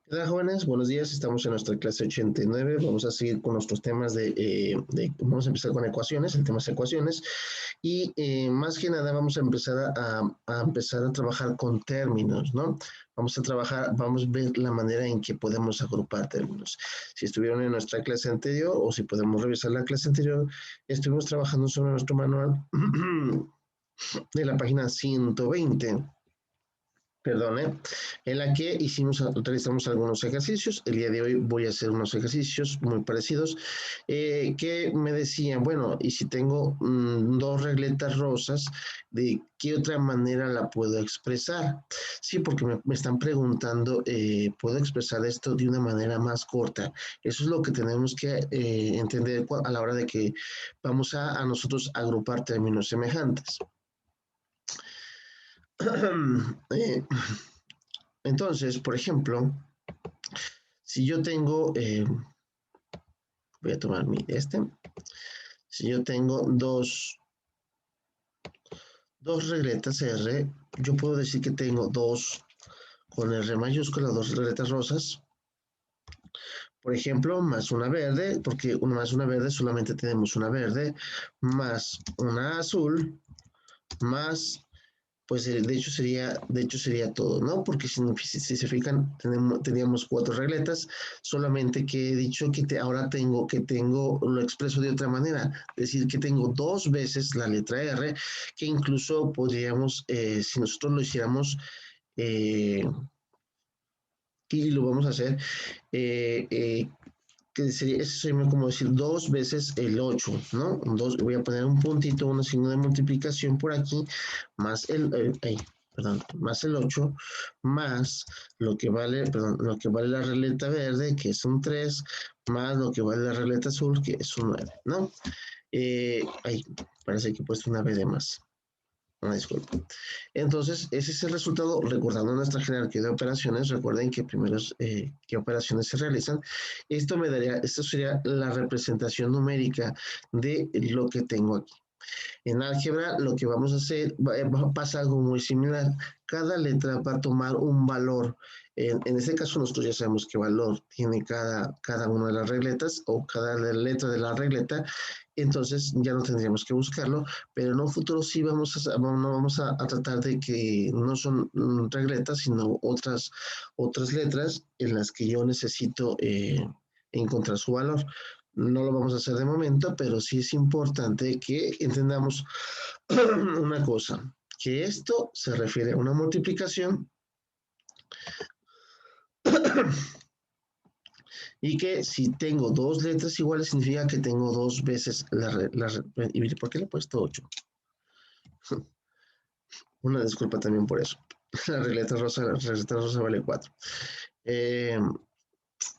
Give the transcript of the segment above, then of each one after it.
¿Qué tal, jóvenes? Buenos días. Estamos en nuestra clase 89. Vamos a seguir con nuestros temas vamos a empezar con ecuaciones. El tema es ecuaciones. Y más que nada vamos a empezar a empezar a trabajar con términos, ¿no? Vamos a ver la manera en que podemos agrupar términos. Si estuvieron en nuestra clase anterior o si podemos revisar la clase anterior, estuvimos trabajando sobre nuestro manual de la página 120. Perdone, en la que realizamos algunos ejercicios. El día de hoy voy a hacer unos ejercicios muy parecidos que me decían, bueno, y si tengo dos regletas rosas, ¿de qué otra manera la puedo expresar? Sí, porque me están preguntando, ¿puedo expresar esto de una manera más corta? Eso es lo que tenemos que entender a la hora de que vamos a nosotros agrupar términos semejantes. eh, entonces, por ejemplo, si yo tengo, voy a tomar si yo tengo dos regletas R, yo puedo decir que tengo con R mayúscula, dos regletas rosas, por ejemplo, más una verde, porque más una verde solamente tenemos una verde, más una azul, más pues de hecho sería todo, ¿no? Porque si se fijan, teníamos cuatro regletas, solamente que he dicho ahora lo expreso de otra manera, es decir, que tengo dos veces la letra R, que incluso podríamos, si nosotros lo hiciéramos, eh, y lo vamos a hacer, eh, eh, eso sería como decir dos veces el 8, ¿no? Voy a poner un puntito, un signo de multiplicación por aquí, más más el 8, más lo que vale la regleta verde, que es un 3, más lo que vale la regleta azul, que es un 9, ¿no? Ahí, parece que he puesto una B de más. Una disculpa. Entonces, ese es el resultado. Recordando nuestra jerarquía de operaciones, recuerden que primero qué operaciones se realizan. Esto sería la representación numérica de lo que tengo aquí. En álgebra lo que vamos a hacer, pasa algo muy similar. Cada letra va a tomar un valor. En este caso nosotros ya sabemos qué valor tiene cada una de las regletas o cada letra de la regleta, entonces ya no tendríamos que buscarlo, pero en un futuro sí vamos a tratar de que no son regletas, sino otras letras en las que yo necesito encontrar su valor. No lo vamos a hacer de momento, pero sí es importante que entendamos una cosa, que esto se refiere a una multiplicación y que si tengo dos letras iguales significa que tengo dos veces ¿y por qué le he puesto 8? Una disculpa también por eso. La regleta rosa vale 4. Eh,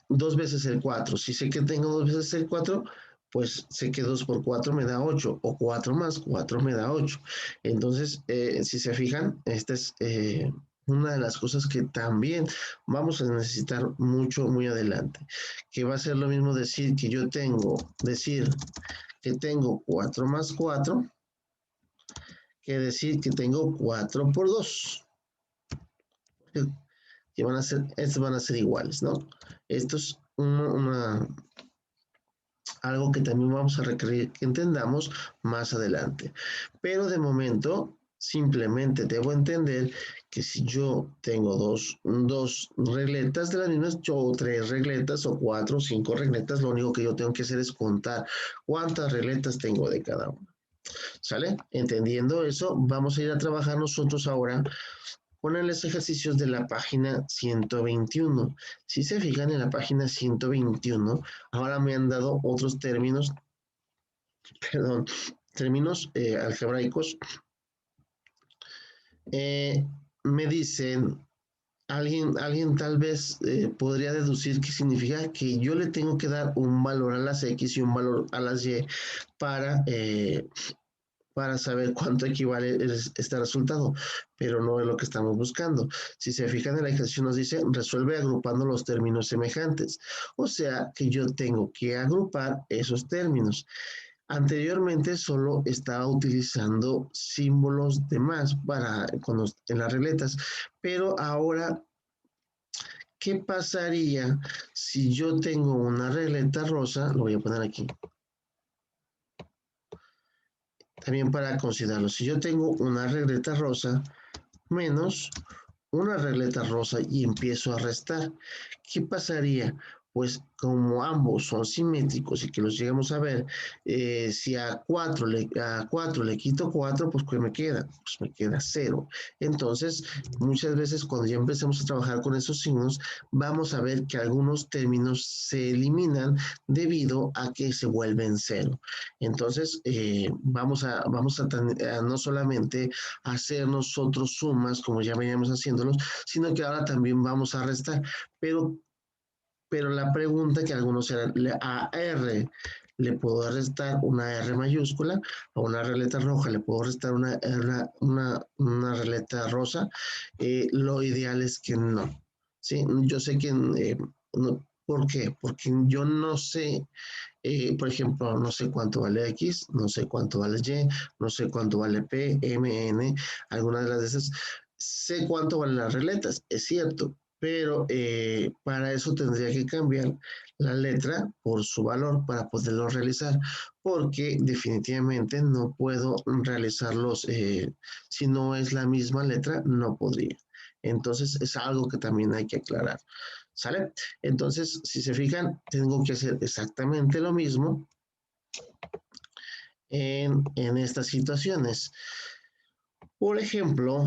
dos veces el 4. Si sé que tengo dos veces el 4, pues sé que 2 por 4 me da 8, o 4 más 4 me da 8. Entonces, si se fijan, esta es una de las cosas que también vamos a necesitar mucho, muy adelante. Que va a ser lo mismo decir que tengo 4 más 4, que decir que tengo 4 por 2. Estos van a ser iguales, ¿no? Esto es algo que también vamos a requerir que entendamos más adelante. Pero de momento, simplemente debo entender que si yo tengo dos regletas de las mismas, yo tres regletas o cuatro o cinco regletas, lo único que yo tengo que hacer es contar cuántas regletas tengo de cada una. ¿Sale? Entendiendo eso, vamos a ir a trabajar nosotros ahora con los ejercicios de la página 121. Si se fijan en la página 121, ahora me han dado otros términos, perdón, términos algebraicos. Me dicen, alguien tal vez podría deducir que significa que yo le tengo que dar un valor a las X y un valor a las Y para saber cuánto equivale este resultado, pero no es lo que estamos buscando. Si se fijan en el ejercicio nos dice, resuelve agrupando los términos semejantes. O sea que yo tengo que agrupar esos términos. Anteriormente solo estaba utilizando símbolos de más en las regletas, pero ahora ¿qué pasaría si yo tengo una regleta rosa? Lo voy a poner aquí. También para considerarlo. Si yo tengo una regleta rosa menos una regleta rosa y empiezo a restar, ¿qué pasaría? Pues como ambos son simétricos y que los llegamos a ver, si a 4 le quito 4, pues ¿qué me queda? Pues me queda 0. Entonces, muchas veces cuando ya empecemos a trabajar con esos signos, vamos a ver que algunos términos se eliminan debido a que se vuelven 0. Entonces, vamos a no solamente hacer nosotros sumas, como ya veníamos haciéndolos, sino que ahora también vamos a restar. Pero la pregunta que algunos eran, a R le puedo restar una R mayúscula, a una regleta roja le puedo restar una regleta rosa. Lo ideal es que no. ¿Sí? Yo sé que no. ¿Por qué? Porque yo no sé, por ejemplo, no sé cuánto vale X, no sé cuánto vale Y, no sé cuánto vale P, M, N, algunas de las de esas. Sé cuánto valen las regletas, es cierto, pero para eso tendría que cambiar la letra por su valor para poderlo realizar, porque definitivamente no puedo realizarlos, si no es la misma letra, no podría. Entonces es algo que también hay que aclarar. ¿Sale? Entonces, si se fijan, tengo que hacer exactamente lo mismo en estas situaciones. Por ejemplo,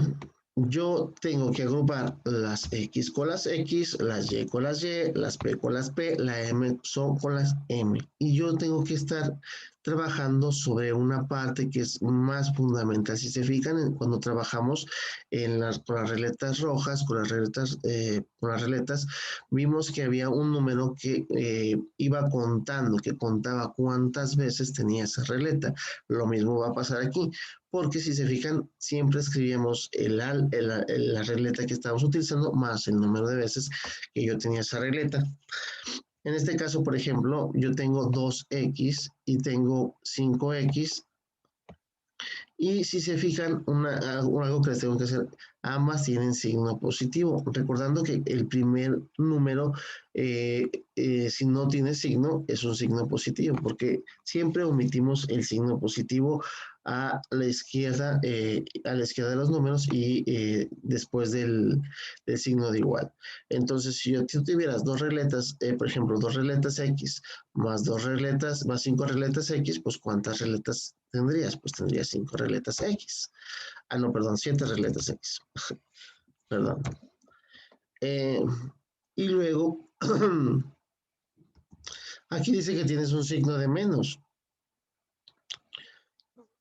yo tengo que agrupar las X con las X, las Y con las Y, las P con las P, la M son con las M. Y yo tengo que estar trabajando sobre una parte que es más fundamental. Si se fijan, cuando trabajamos con las regletas rojas, con las regletas, vimos que había un número que iba contando, que contaba cuántas veces tenía esa regleta. Lo mismo va a pasar aquí, porque si se fijan, siempre escribíamos la regleta que estábamos utilizando más el número de veces que yo tenía esa regleta. En este caso, por ejemplo, yo tengo 2x y tengo 5x. Y si se fijan, algo que les tengo que hacer, ambas tienen signo positivo. Recordando que el primer número, si no tiene signo, es un signo positivo, porque siempre omitimos el signo positivo a la izquierda de los números y después del signo de igual. Entonces, si tú tuvieras dos regletas, por ejemplo, dos regletas X más dos regletas, más 5 regletas X, pues ¿cuántas regletas tendrías? Pues tendrías 5 regletas X. Ah, no, perdón, 7 regletas X. Perdón. Eh, y luego, aquí dice que tienes un signo de menos.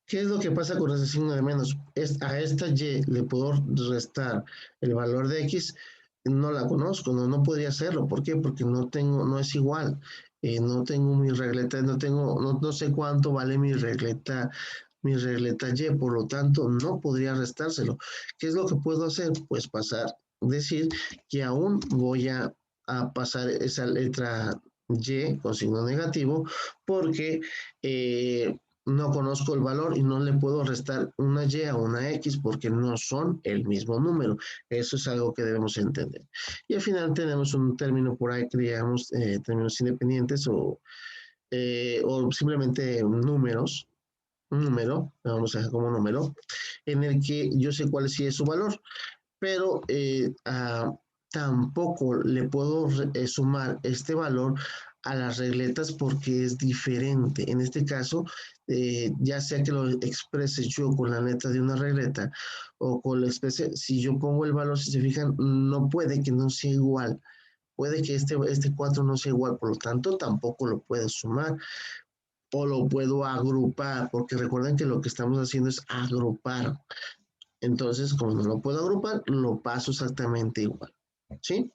¿Qué es lo que pasa con ese signo de menos? A esta Y le puedo restar el valor de X, no la conozco, no podría hacerlo. ¿Por qué? Porque no es igual. No tengo mi regleta, no sé cuánto vale mi regleta Y, por lo tanto no podría restárselo. ¿Qué es lo que puedo hacer? Pues decir que aún voy a pasar esa letra Y con signo negativo porque no conozco el valor y no le puedo restar una Y a una X porque no son el mismo número. Eso es algo que debemos entender. Y al final tenemos un término por ahí que digamos términos independientes o simplemente números, un número, vamos a dejar como número, en el que yo sé cuál sí es su valor, pero tampoco le puedo sumar este valor a las regletas porque es diferente. En este caso, ya sea que lo exprese yo con la letra de una regleta o con la especie, si yo pongo el valor, si se fijan, no puede que no sea igual. Puede que este 4 no sea igual, por lo tanto, tampoco lo puedo sumar o lo puedo agrupar, porque recuerden que lo que estamos haciendo es agrupar. Entonces, como no lo puedo agrupar, lo paso exactamente igual. ¿Sí?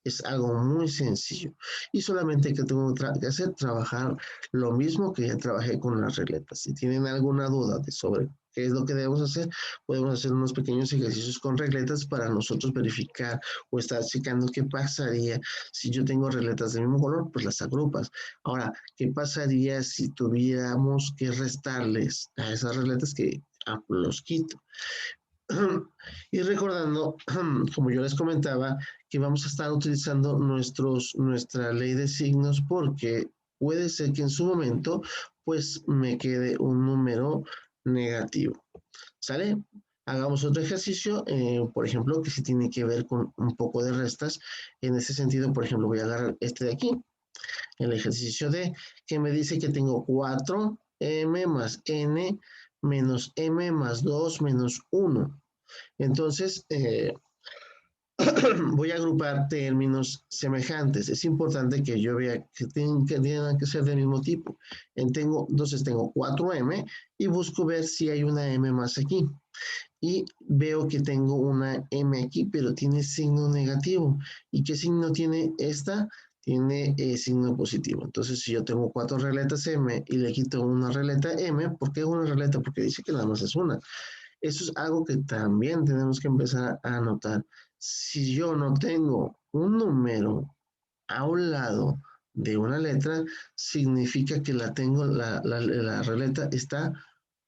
Es algo muy sencillo. Y solamente que tengo que hacer, trabajar lo mismo que ya trabajé con las regletas. Si tienen alguna duda sobre qué es lo que debemos hacer, podemos hacer unos pequeños ejercicios con regletas para nosotros verificar o estar checando qué pasaría si yo tengo regletas del mismo color, pues las agrupas. Ahora, ¿qué pasaría si tuviéramos que restarles a esas regletas que los quito? Y recordando, como yo les comentaba, que vamos a estar utilizando nuestra ley de signos porque puede ser que en su momento pues me quede un número negativo. ¿Sale? Hagamos otro ejercicio, por ejemplo, que sí tiene que ver con un poco de restas. En ese sentido, por ejemplo, voy a agarrar este de aquí, el ejercicio D, que me dice que tengo 4m más n menos m más 2 menos 1. Entonces, voy a agrupar términos semejantes. Es importante que yo vea que tengan que ser del mismo tipo. Entonces tengo 4m y busco ver si hay una m más aquí. Y veo que tengo una m aquí, pero tiene signo negativo. ¿Y qué signo tiene esta? Tiene signo positivo. Entonces, si yo tengo 4 regletas m y le quito una regleta m, ¿por qué una regleta? Porque dice que nada más es una. Eso es algo que también tenemos que empezar a anotar. Si yo no tengo un número a un lado de una letra, significa que la regleta está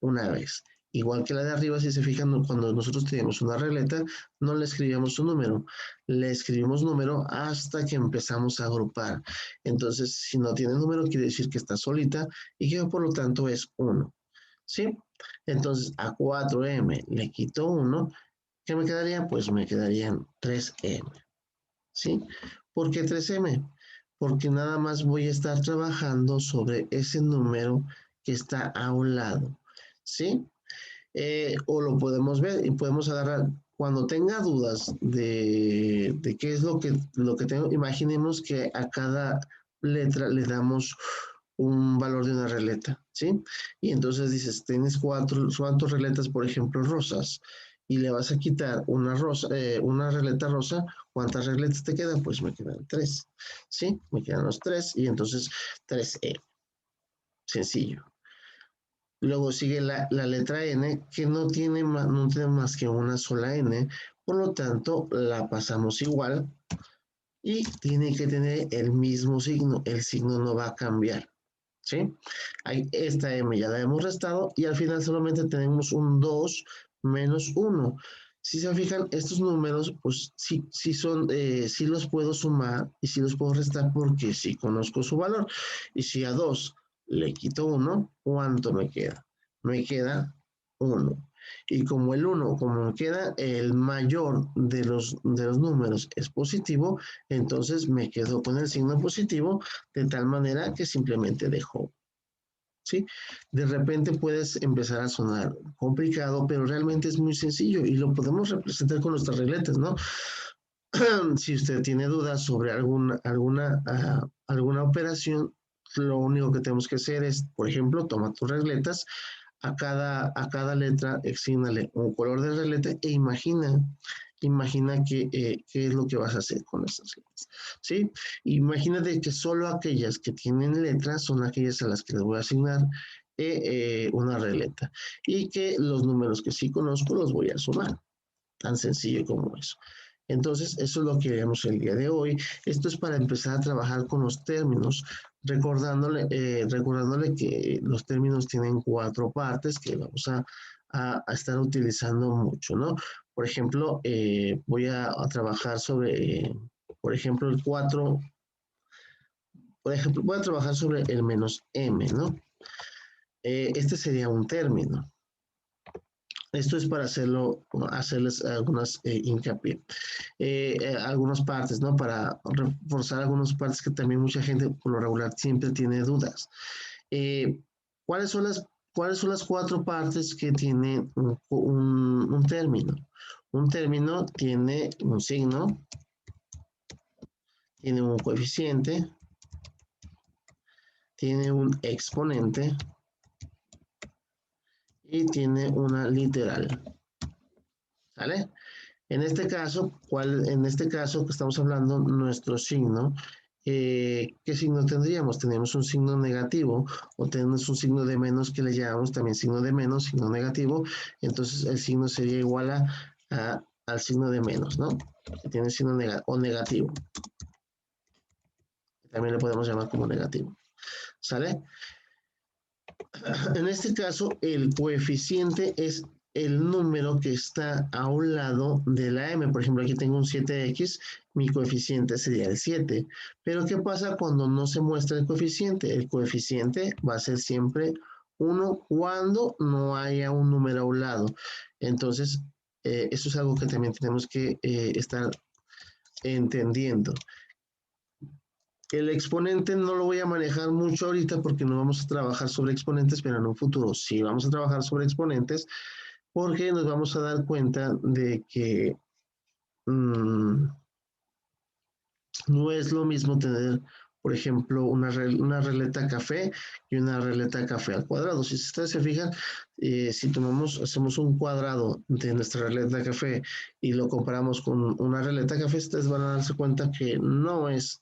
una vez. Igual que la de arriba, si se fijan, cuando nosotros tenemos una regleta, no le escribimos un número, le escribimos número hasta que empezamos a agrupar. Entonces, si no tiene número, quiere decir que está solita y que por lo tanto es 1. ¿Sí? Entonces, a 4m le quito 1, ¿qué me quedaría? Pues me quedarían 3m. ¿Sí? ¿Por qué 3m? Porque nada más voy a estar trabajando sobre ese número que está a un lado. ¿Sí? O lo podemos ver y podemos agarrar. Cuando tenga dudas de qué es lo que tengo, imaginemos que a cada letra le damos un valor de una regleta, ¿sí? Y entonces dices, tienes cuatro regletas, por ejemplo, rosas, y le vas a quitar una regleta rosa, ¿cuántas regletas te quedan? Pues me quedan 3, ¿sí? Me quedan los 3 y entonces 3E, sencillo. Luego sigue la letra N, que no tiene más que una sola N, por lo tanto la pasamos igual y tiene que tener el mismo signo, el signo no va a cambiar. ¿Sí? Ahí, esta M ya la hemos restado y al final solamente tenemos un 2 menos 1. Si se fijan, estos números, pues sí los puedo sumar y sí los puedo restar porque sí conozco su valor. Y si a 2 le quito 1, ¿cuánto me queda? Me queda 1. Y como el 1, como me queda el mayor de los números es positivo, entonces me quedo con el signo positivo de tal manera que simplemente dejo. ¿Sí? De repente puedes empezar a sonar complicado, pero realmente es muy sencillo y lo podemos representar con nuestras regletas, ¿no? Si usted tiene dudas sobre alguna operación, lo único que tenemos que hacer es, por ejemplo, toma tus regletas, a cada letra exígnale un color de regleta e imagina qué es lo que vas a hacer con estas letras, ¿sí? Imagínate que solo aquellas que tienen letras son aquellas a las que les voy a asignar una regleta y que los números que sí conozco los voy a sumar, tan sencillo como eso. Entonces, eso es lo que haremos el día de hoy. Esto es para empezar a trabajar con los términos, recordándole que los términos tienen 4 partes que vamos a estar utilizando mucho, ¿no? Por ejemplo, voy a trabajar sobre, por ejemplo, el 4, por ejemplo, voy a trabajar sobre el menos m, ¿no? Este sería un término. Esto es para hacerles algunas hincapié, algunas partes, ¿no? Para reforzar algunas partes que también mucha gente por lo regular siempre tiene dudas. Eh, ¿cuáles son las 4 partes que tienen un término? Un término tiene un signo, tiene un coeficiente, tiene un exponente y tiene una literal. ¿Sale? En este caso que estamos hablando, nuestro signo, ¿qué signo tendríamos? Tenemos un signo negativo o tenemos un signo de menos que le llamamos también signo de menos, signo negativo. Entonces el signo sería igual al signo de menos, ¿no? Que tiene signo negativo. También le podemos llamar como negativo. ¿Sale? En este caso, el coeficiente es el número que está a un lado de la m. Por ejemplo, aquí tengo un 7x, mi coeficiente sería el 7. Pero ¿qué pasa cuando no se muestra el coeficiente? El coeficiente va a ser siempre 1 cuando no haya un número a un lado. Entonces, eso es algo que también tenemos que estar entendiendo. El exponente no lo voy a manejar mucho ahorita porque no vamos a trabajar sobre exponentes, pero en un futuro sí vamos a trabajar sobre exponentes porque nos vamos a dar cuenta de que no es lo mismo tener, por ejemplo, una regleta café y una regleta café al cuadrado. Si ustedes se fijan, si hacemos un cuadrado de nuestra regleta café y lo comparamos con una regleta café, ustedes van a darse cuenta que no es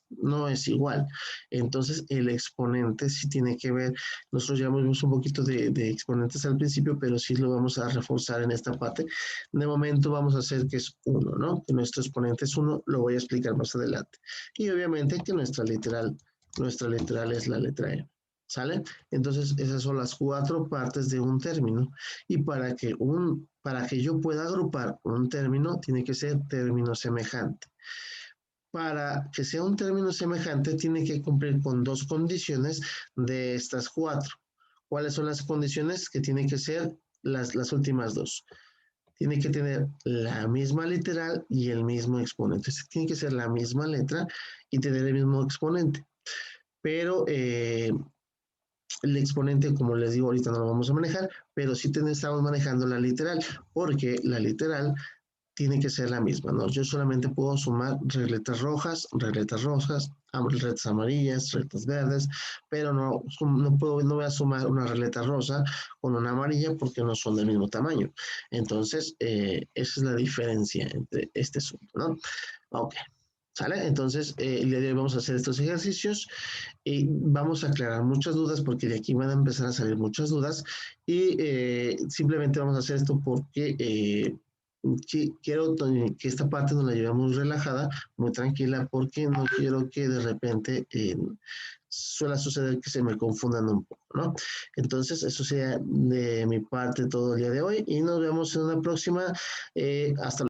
igual. Entonces, el exponente sí tiene que ver. Nosotros ya vimos un poquito de exponentes al principio, pero sí lo vamos a reforzar en esta parte. De momento vamos a hacer que es 1, ¿no? Que nuestro exponente es 1, lo voy a explicar más adelante. Y obviamente que nuestra literal es la letra E. ¿Sale? Entonces, esas son las 4 partes de un término. Y para que yo pueda agrupar un término, tiene que ser término semejante. Para que sea un término semejante, tiene que cumplir con 2 condiciones de estas 4. ¿Cuáles son las condiciones? Que tienen que ser las últimas 2. Tiene que tener la misma literal y el mismo exponente. Tiene que ser la misma letra y tener el mismo exponente. Pero el exponente, como les digo, ahorita no lo vamos a manejar, pero sí estamos manejando la literal, porque la literal tiene que ser la misma, ¿no? Yo solamente puedo sumar regletas rojas, regletas amarillas, regletas verdes, pero no voy a sumar una regleta rosa con una amarilla porque no son del mismo tamaño. Entonces, esa es la diferencia entre este asunto, ¿no? Ok. ¿Sale? Entonces, el día de hoy vamos a hacer estos ejercicios y vamos a aclarar muchas dudas porque de aquí van a empezar a salir muchas dudas y simplemente vamos a hacer esto porque quiero que esta parte nos la llevemos relajada, muy tranquila, porque no quiero que de repente suele suceder que se me confundan un poco, ¿no? Entonces, eso sea de mi parte todo el día de hoy y nos vemos en una próxima. Hasta